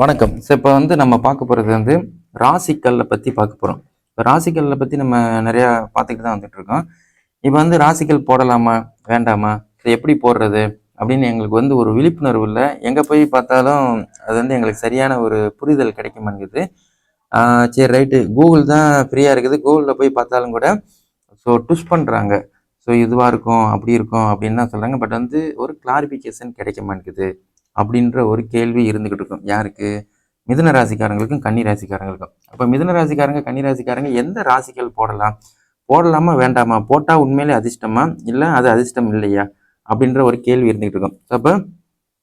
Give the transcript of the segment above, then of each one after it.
வணக்கம். இப்போ நம்ம பார்க்க போகிறது ராசிக்கல்லை பற்றி பார்க்க போகிறோம். இப்போ ராசிக்கல்லை பற்றி நம்ம நிறையா பார்த்துக்கிட்டு தான் வந்துட்டுருக்கோம். இப்போ ராசிக்கல் போடலாமா வேண்டாமா, இது எப்படி போடுறது அப்படின்னு எங்களுக்கு ஒரு விழிப்புணர்வு இல்லை. எங்கே போய் பார்த்தாலும் அது எங்களுக்கு சரியான ஒரு புரிதல் கிடைக்க மாட்டேங்குது. சரி ரைட்டு, கூகுள் தான் ஃப்ரீயாக இருக்குது, கூகுளில் போய் பார்த்தாலும் கூட டுஷ் பண்ணுறாங்க. இதுவாக இருக்கும் அப்படி இருக்கும் அப்படின்னு தான் சொல்கிறாங்க. பட் ஒரு கிளாரிஃபிகேஷன் கிடைக்க மாட்டேங்குது அப்படின்ற ஒரு கேள்வி இருந்துக்கிட்டு இருக்கும். யாருக்கு? மிதுன ராசிக்காரங்களுக்கும் கன்னி ராசிக்காரங்களுக்கும். அப்போ மிதுன ராசிக்காரங்க கன்னி ராசிக்காரங்க எந்த ராசிகள் போடலாம், போடலாமா வேண்டாமா, போட்டால் உண்மையிலே அதிர்ஷ்டமா இல்லை அது அதிர்ஷ்டம் இல்லையா அப்படின்ற ஒரு கேள்வி இருந்துகிட்டு இருக்கும். அப்போ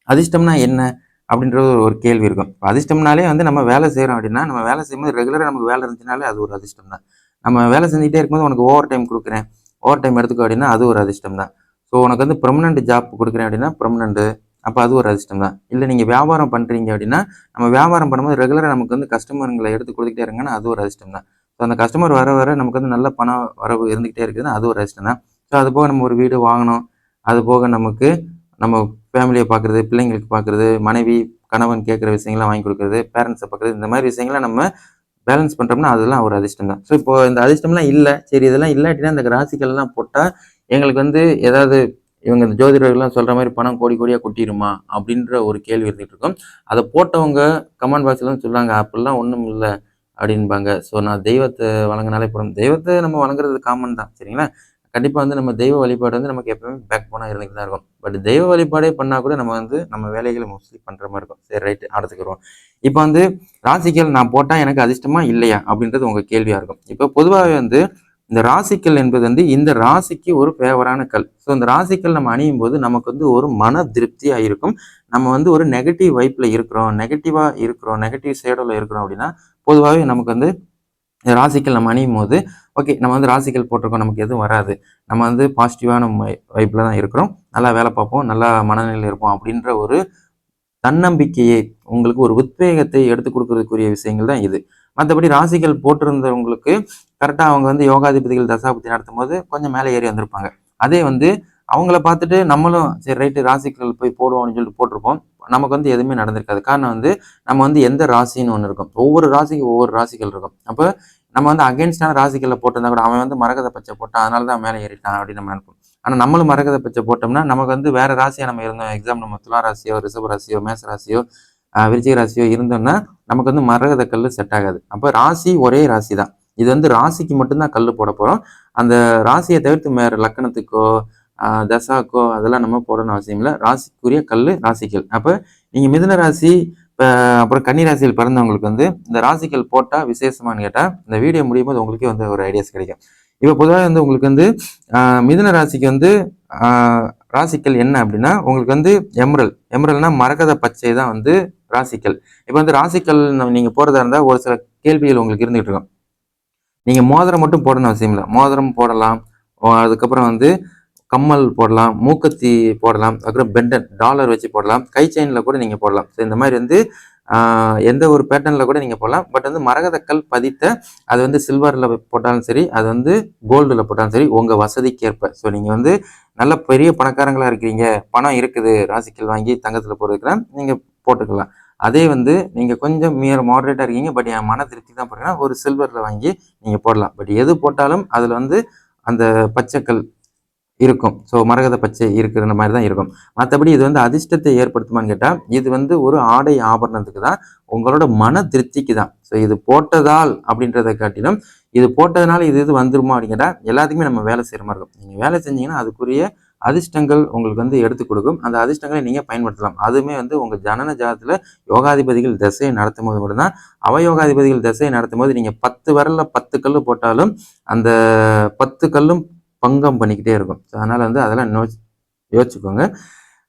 அதிர்ஷ்டம்னா என்ன அப்படின்ற ஒரு கேள்வி இருக்கும். இப்போ அதிர்ஷ்டம்னாலே நம்ம வேலை செய்கிறோம் அப்படின்னா, நம்ம வேலை செய்யும்போது ரெகுலராக நமக்கு வேலை இருந்துச்சுனாலே அது ஒரு அதிர்ஷ்டம் தான். நம்ம வேலை செஞ்சுக்கிட்டே இருக்கும்போது உனக்கு ஓவர் டைம் கொடுக்குறேன், ஓவர் டைம் எடுத்துக்கோ அப்படின்னா அது ஒரு அதிர்ஷ்டம் தான். உனக்கு பெர்மனண்ட் ஜாப் கொடுக்குறேன் அப்படின்னா பெர்மனண்ட்டு, அப்போ அது ஒரு அதிர்ஷ்டம் தான். இல்லை நீங்கள் வியாபாரம் பண்ணுறீங்க அப்படின்னா, நம்ம வியாபாரம் பண்ணும்போது ரெகுலராக நமக்கு கஸ்டமருங்களை எடுத்து கொடுத்துக்கிட்டே இருங்கன்னா அது ஒரு அதிர்ஷ்டம் தான். அந்த கஸ்டமர் வர வர நமக்கு நல்ல பணம் வரவு இருந்துக்கிட்டே இருக்குதுன்னா அது ஒரு அதிர்ஷ்டம் தான். அது போக நம்ம ஒரு வீடு வாங்கணும், அது போக நமக்கு நம்ம ஃபேமிலியை பார்க்குறது, பிள்ளைங்களுக்கு பார்க்குறது, மனைவி கணவன் கேட்குற விஷயங்கள்லாம் வாங்கி கொடுக்குறது, பேரண்ட்ஸை பார்க்குறது, இந்த மாதிரி விஷயங்கள்லாம் நம்ம பேலன்ஸ் பண்ணுறோம்னா அதெல்லாம் ஒரு அதிர்ஷ்டம் தான். இப்போ இந்த அதிர்ஷ்டம்லாம் இல்லை, சரி இதெல்லாம் இல்லாட்டினா இந்த ராசிக்கள்லாம் போட்டால் எங்களுக்கு ஏதாவது இவங்க இந்த ஜோதிடர்கள்லாம் சொல்கிற மாதிரி பணம் கோடி கோடியாக கொட்டிடுமா அப்படின்ற ஒரு கேள்வி இருந்துகிட்டு இருக்கும். அதை போட்டவங்க கமெண்ட் பாக்ஸ்லாம் சொல்லுவாங்க, அப்படிலாம் ஒன்றும் இல்லை அப்படின்பாங்க. நான் தெய்வத்தை வழங்கினாலே போதும். தெய்வத்தை நம்ம வழங்குறது காமன் தான், சரிங்களா? கண்டிப்பாக நம்ம தெய்வ வழிபாடு நமக்கு எப்பவுமே பேக் போனால் இருந்துகிட்டு தான் இருக்கும். பட் தெய்வ வழிபாடே பண்ணால் கூட நம்ம நம்ம வேலைகளை மோஸ்ட்லி பண்ணுற மாதிரி இருக்கும். சரி ரைட்டு, அடுத்துக்கிறோம். இப்போ ராசிக்கல் நான் போட்டால் எனக்கு அதிர்ஷ்டமா இல்லையா அப்படின்றது உங்கள் கேள்வியாக இருக்கும். இப்போ பொதுவாகவே இந்த ராசிக்கல் என்பது இந்த ராசிக்கு ஒரு ஃபேவரான கல். இந்த ராசிக்கல் நம்ம அணியும் போது நமக்கு ஒரு மன திருப்தியாக இருக்கும். நம்ம ஒரு நெகட்டிவ் வைப்பில் இருக்கிறோம், நெகட்டிவாக இருக்கிறோம், நெகட்டிவ் ஷேடோவில் இருக்கிறோம் அப்படின்னா பொதுவாகவே நமக்கு ராசிக்கல் நம்ம அணியும் போது ஓகே, நம்ம ராசிக்கல் போட்டிருக்கோம், நமக்கு எதுவும் வராது, நம்ம பாசிட்டிவான வைப்பில் தான் இருக்கிறோம், நல்லா வேலை பார்ப்போம், நல்லா மனநிலையில் இருப்போம் அப்படின்ற ஒரு தன்னம்பிக்கையை, உங்களுக்கு ஒரு உத்வேகத்தை எடுத்து கொடுக்கறதுக்குரிய விஷயங்கள் தான் இது. மற்றபடி ராசிகள் போட்டிருந்தவங்களுக்கு கரெக்டாக அவங்க யோகாதிபதிகள் தசாபுத்தி நடத்தும் போது கொஞ்சம் மேலே ஏறி வந்திருப்பாங்க. அதே அவங்கள பார்த்துட்டு நம்மளும் சரி ரைட்டு ராசிகள் போய் போடுவோம்னு சொல்லிட்டு போட்டிருப்போம், நமக்கு எதுவுமே நடந்திருக்காது. காரணம் நம்ம எந்த ராசின்னு ஒன்று இருக்கும், ஒவ்வொரு ராசிக்கும் ஒவ்வொரு ராசிகள் இருக்கும். அப்போ நம்ம அகேன்ஸ்டான ராசிகளில் போட்டிருந்தா கூட அவன் மரகத பச்சை போட்டான் அதனால தான் மேலே ஏறிட்டான் அப்படின்னு நம்ம நினைப்போம். ஆனால் நம்மளும் மரகத பச்சை போட்டோம்னா நமக்கு வேற ராசியாக நம்ம இருந்தோம், எக்ஸாம் நம்ம துலா ராசியோ ரிஷப ராசியோ மேச ராசியோ விருச்சிக ராசியோ இருந்தோம்னா நமக்கு மரகத கல் செட் ஆகாது. அப்போ ராசி ஒரே ராசி தான், இது ராசிக்கு மட்டும்தான் கல் போட போகிறோம். அந்த ராசியை தவிர்த்து வேறு லக்கணத்துக்கோ தசாக்கோ அதெல்லாம் நம்ம போடணும் அவசியம் இல்லை. ராசிக்குரிய கல் ராசிக்கல். அப்போ நீங்கள் மிதுன ராசி அப்புறம் கன்னி ராசியில் பிறந்தவங்களுக்கு இந்த ராசிக்கல் போட்டால் விசேஷமானு கேட்டால் இந்த வீடியோ முடியும் போது உங்களுக்கே ஒரு ஐடியாஸ் கிடைக்கும். இப்போ பொதுவாக உங்களுக்கு மிதுன ராசிக்கு ராசிக்கல் என்ன அப்படின்னா உங்களுக்கு எம்ரல்னா மரகத பச்சை தான் ராசிக்கல். இப்போ ராசிக்கல் நீங்கள் போகிறதா இருந்தால் ஒரு சில கேள்விகள் உங்களுக்கு இருந்துகிட்டு இருக்கும். நீங்கள் மோதிரம் மட்டும் போடணும் அவசியம் இல்லை, மோதிரம் போடலாம், அதுக்கப்புறம் கம்மல் போடலாம், மூக்கத்தி போடலாம், அதுக்கப்புறம் பெண்டன் டாலர் வச்சு போடலாம், கை செயினில் கூட நீங்கள் போடலாம். ஸோ இந்த மாதிரி எந்த ஒரு பேட்டர்னில் கூட நீங்கள் போடலாம். பட் மரகதக்கல் பதித்த அது சில்வரில் போட்டாலும் சரி, அது கோல்டில் போட்டாலும் சரி, உங்கள் வசதிக்கேற்ப. ஸோ நீங்கள் நல்ல பெரிய பணக்காரங்களாக இருக்கிறீங்க, பணம் இருக்குது, ராசிக்கல் வாங்கி தங்கத்தில் போடுறதுக்குலாம் நீங்கள் போட்டுக்கலாம். அதே நீங்கள் கொஞ்சம் மாடரேட்டாக இருக்கீங்க, பட் என் மன திருப்தி தான் போடுறீங்கன்னா ஒரு சில்வரில் வாங்கி நீங்கள் போடலாம். பட் எது போட்டாலும் அதில் அந்த பச்சைக்கல் இருக்கும். ஸோ மரகத பச்சை இருக்கிற மாதிரி தான் இருக்கும். மற்றபடி இது அதிர்ஷ்டத்தை ஏற்படுத்துமான்னு கேட்டால் இது ஒரு ஆடை ஆபரணத்துக்கு தான், உங்களோட மன திருப்திக்கு தான். ஸோ இது போட்டதால் அப்படின்றத காட்டிலும் இது போட்டதுனால இது வந்துருமா அப்படின்னு கேட்டால் எல்லாத்துக்குமே நம்ம வேலை செய்கிற மாதிரி இருக்கும். நீங்கள் வேலை செஞ்சீங்கன்னா அதுக்குரிய அதிர்ஷ்டங்கள் உங்களுக்கு எடுத்து கொடுக்கும். அந்த அதிர்ஷ்டங்களை நீங்கள் பயன்படுத்தலாம். அதுவுமே உங்கள் ஜனன ஜாதத்தில் யோகாதிபதிகள் திசையை நடத்தும் போது மட்டும்தான். அவயோகாதிபதிகள் திசையை நடத்தும் போது நீங்கள் 10 விரல்ல 10 கல் போட்டாலும் அந்த 10 கல்லும் பங்கம் பண்ணிக்கிட்டே இருக்கும். ஸோ அதனால் அதெல்லாம் யோசிச்சுக்கோங்க.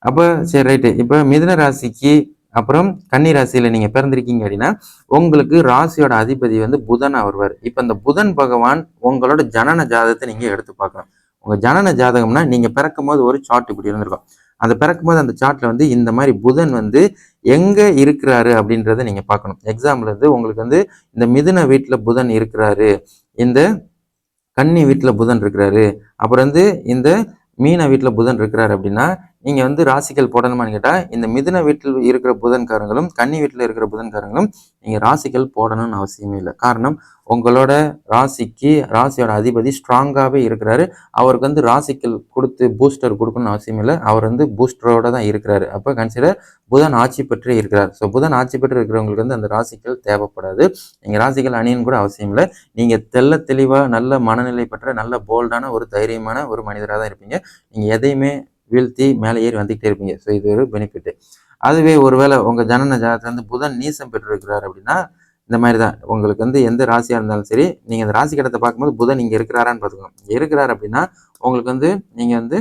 அப்போ சரி ரைட்டு, இப்போ மிதுன ராசிக்கு அப்புறம் கன்னி ராசியில் நீங்கள் பிறந்திருக்கீங்க அப்படின்னா உங்களுக்கு ராசியோட அதிபதி புதனாக வருவார். இப்போ இந்த புதன் பகவான் உங்களோட ஜனன ஜாதகத்தை நீங்கள் எடுத்து பார்க்கணும். உங்கள் ஜனன ஜாதகம்னா நீங்கள் பிறக்கும் போது ஒரு சார்ட் இப்படி இருந்திருக்கும். அந்த பிறக்கும் போது அந்த சார்ட்ல இந்த மாதிரி புதன் எங்கே இருக்கிறாரு அப்படின்றத நீங்கள் பார்க்கணும். எக்ஸாம்பிள் உங்களுக்கு இந்த மிதுன வீட்டில் புதன் இருக்கிறாரு, இந்த கன்னி வீட்டில் புதன் இருக்கிறாரு, அப்புறம் இந்த மீன வீட்டில் புதன் இருக்கிறாரு அப்படின்னா நீங்க வந்து ராசிக்கல் போடணுமான்னு கேட்டா இந்த மிதுன வீட்டில் இருக்கிற புதன்காரங்களும் கன்னி வீட்டில் இருக்கிற புதன்காரங்களும் நீங்க ராசிக்கல் போடணும்னு அவசியமே இல்லை. காரணம், உங்களோட ராசியோட அதிபதி ஸ்ட்ராங்காவே இருக்கிறாரு. அவருக்கு வந்து ராசிக்கல் கொடுத்து பூஸ்டர் கொடுக்கணும்னு அவசியம் இல்லை. அவர் வந்து பூஸ்டரோட தான் இருக்கிறாரு. அப்போ கன்சிடர் புதன் ஆட்சி பெற்று இருக்கிறார். ஸோ புதன் ஆட்சி பெற்று இருக்கிறவங்களுக்கு வந்து அந்த ராசிக்கல் தேவைப்படாது. நீங்க ராசிக்கல் அணியன்னு கூட அவசியம் இல்லை. நீங்க தெள்ள தெளிவா நல்ல மனநிலை பெற்ற நல்ல போல்டான ஒரு தைரியமான ஒரு மனிதராக தான் இருப்பீங்க. நீங்க எதையுமே வீழ்த்தி மேலே ஏறி வந்துகிட்டே இருப்பீங்க. ஸோ இது ஒரு பெனிஃபிட். அதுவே ஒருவேளை உங்க ஜனன ஜாதகத்துல வந்து புதன் நீசம் பெற்று இருக்கிறார் அப்படின்னா இந்த மாதிரி தான் உங்களுக்கு வந்து எந்த ராசியா இருந்தாலும் சரி, நீங்க அந்த ராசி கடத்தை பார்க்கும்போது புதன் இங்க இருக்கிறாரான்னு பார்த்துக்கணும். இங்க இருக்கிறார் அப்படின்னா உங்களுக்கு வந்து நீங்க வந்து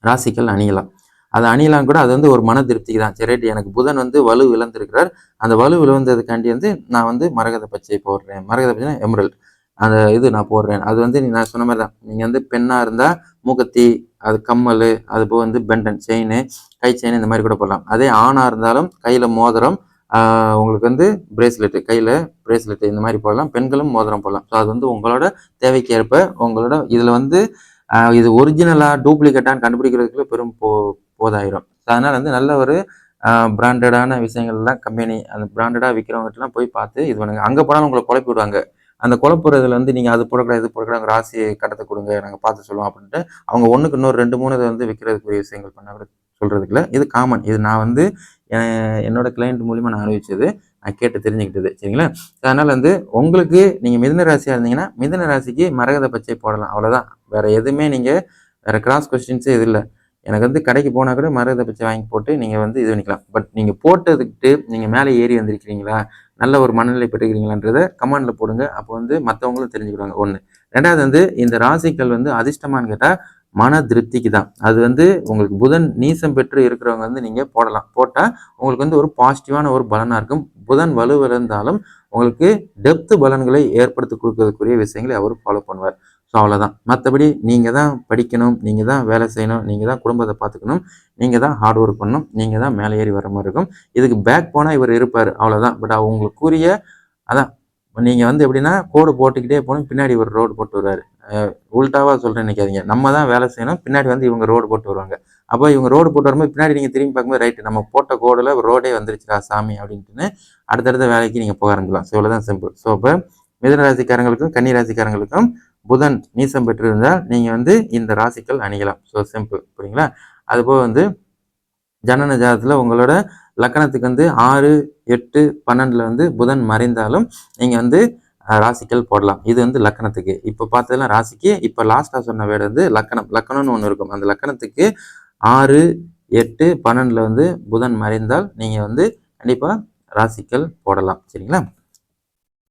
ராசிக்கல் அணியலாம். அது அணியலாம் கூட. அது வந்து ஒரு மன திருப்திக்கு தான். சரி ரைட், எனக்கு புதன் வந்து வலு இழந்திருக்கிறார், அந்த வலு விழுந்ததுக்காண்டி வந்து நான் வந்து மரகத பச்சை போடுறேன். மரகத பச்சைனா எமரல்ட், அந்த இது நான் போடுறேன். அது வந்து நான் சொன்ன மாதிரி தான். நீங்க வந்து பெண்ணா இருந்தா மூக்கத்தி, அது கம்மல், அது போக வந்து பெண்டன் செயின், கை செயின் இந்த மாதிரி கூட போடலாம். அதே ஆணா இருந்தாலும் கையில மோதிரம், உங்களுக்கு வந்து பிரேஸ்லெட்டு, கையில பிரேஸ்லெட் இந்த மாதிரி போடலாம். பெண்களும் மோதிரம் போடலாம். ஸோ அது வந்து உங்களோட தேவைக்கு ஏற்ப உங்களோட இதுல வந்து இது ஒரிஜினலா டூப்ளிகேட்டான்னு கண்டுபிடிக்கிறதுக்குள்ள பெரும் போதாயிரும். ஸோ அதனால வந்து நல்ல ஒரு பிராண்டடான விஷயங்கள்லாம் கம்பெனி அந்த பிராண்டடாக விற்கிறவங்ககிட்டலாம் போய் பார்த்து இது பண்ணுங்க. அங்கே போனாலும் உங்களை குழப்பி விடுவாங்க. அந்த குழப்புறதுல வந்து நீங்கள் அது போடக்கூடாது இது போடக்கூடாது, ராசி கடத்தை கொடுங்க நாங்கள் பார்த்து சொல்லுவோம் அப்படின்ட்டு அவங்க ஒன்றுக்கு இன்னொரு 2 3 இதை வந்து விற்கிறதுக்குரிய விஷயங்கள் பண்ண கூட சொல்கிறதுக்குல இது காமன். இது நான் வந்து என்னோட கிளைண்ட் மூலிமா நான் அனுபவிச்சது, நான் கேட்டு தெரிஞ்சுக்கிட்டது. சரிங்களா? அதனால் வந்து உங்களுக்கு நீங்கள் மிதுன ராசியாக இருந்தீங்கன்னா மிதுன ராசிக்கு மரகத பச்சை போடலாம். அவ்வளோதான். வேறு எதுவுமே நீங்கள் வேறு கிராஸ் கொஸ்டின்ஸே இது இல்லை. எனக்கு வந்து கடைக்கு போனால் கூட மரகத பச்சை வாங்கி போட்டு நீங்கள் வந்து இது பண்ணிக்கலாம். பட் நீங்கள் போட்டதுக்கிட்டு நீங்கள் மேலே ஏறி வந்திருக்கிறீங்களா, நல்ல ஒரு மனநிலை பெற்றுக்கிறீங்களான்றதை கமெண்டில் போடுங்க. அப்போ வந்து மற்றவங்களும் தெரிஞ்சுக்கிடுவாங்க. ஒன்று. ரெண்டாவது வந்து இந்த ராசிகள் வந்து அதிர்ஷ்டமானு கேட்டால் மன திருப்திக்கு தான். அது வந்து உங்களுக்கு புதன் நீசம் பெற்று இருக்கிறவங்க வந்து நீங்கள் போடலாம். போட்டால் உங்களுக்கு வந்து ஒரு பாசிட்டிவான ஒரு பலனாக இருக்கும். புதன் வலுவிழந்தாலும் உங்களுக்கு டெப்த் பலன்களை ஏற்படுத்தி கொடுக்கறதுக்குரிய விஷயங்களை அவர் ஃபாலோ பண்ணுவார். ஸோ அவ்வளோதான். மற்றபடி நீங்கள் தான் படிக்கணும், நீங்கள் தான் வேலை செய்யணும், நீங்கள் தான் குடும்பத்தை பார்த்துக்கணும், நீங்கள் தான் ஹார்ட் ஒர்க் பண்ணணும், நீங்கள் தான் மேலே ஏறி வர மாதிரி இருக்கும். இதுக்கு பேக் போனால் இவர் இருப்பார், அவ்வளோதான். பட் அவங்களுக்குரிய அதான் நீங்கள் வந்து எப்படின்னா கோடு போட்டுக்கிட்டே போகணும், பின்னாடி ஒரு ரோடு போட்டு வருவார். உல்டாவாக சொல்கிறேன்னு நினைக்காதீங்க. நம்ம தான் வேலை செய்யணும், பின்னாடி வந்து இவங்க ரோடு போட்டு வருவாங்க. அப்போ இவங்க ரோடு போட்டு வரும்போது பின்னாடி நீங்கள் திரும்பி பார்க்கும்போது ரைட்டு நம்ம போட்ட கோடில் ரோடே வந்துருச்சுடா சாமி அப்படின்ட்டுன்னு அடுத்தடுத்த வேலைக்கு நீங்கள் போக ஆரம்பிக்கலாம். ஸோ இவ்வளோதான் சிம்பிள். ஸோ இப்போ மிதுன ராசிக்காரங்களுக்கும் கன்னி ராசிக்காரங்களுக்கும் புதன் நீசம் பெற்றிருந்தால் நீங்கள் வந்து இந்த ராசிகள் அணியலாம். So simple. புரியுங்களா? அதுபோக வந்து ஜனன ஜாதகத்தில் உங்களோட லக்கணத்துக்கு வந்து 6, 8, 12 வந்து புதன் மறைந்தாலும் நீங்கள் வந்து ராசிக்கல் போடலாம். இது வந்து லக்கணத்துக்கு. இப்போ பார்த்ததெல்லாம் ராசிக்கு. இப்போ லாஸ்ட்டாக சொன்ன வேர்டு வந்து லக்கணம்னு ஒன்று இருக்கும். அந்த லக்கணத்துக்கு 6, 8, 12 வந்து புதன் மறைந்தால் நீங்கள் வந்து கண்டிப்பாக ராசிக்கல் போடலாம். சரிங்களா?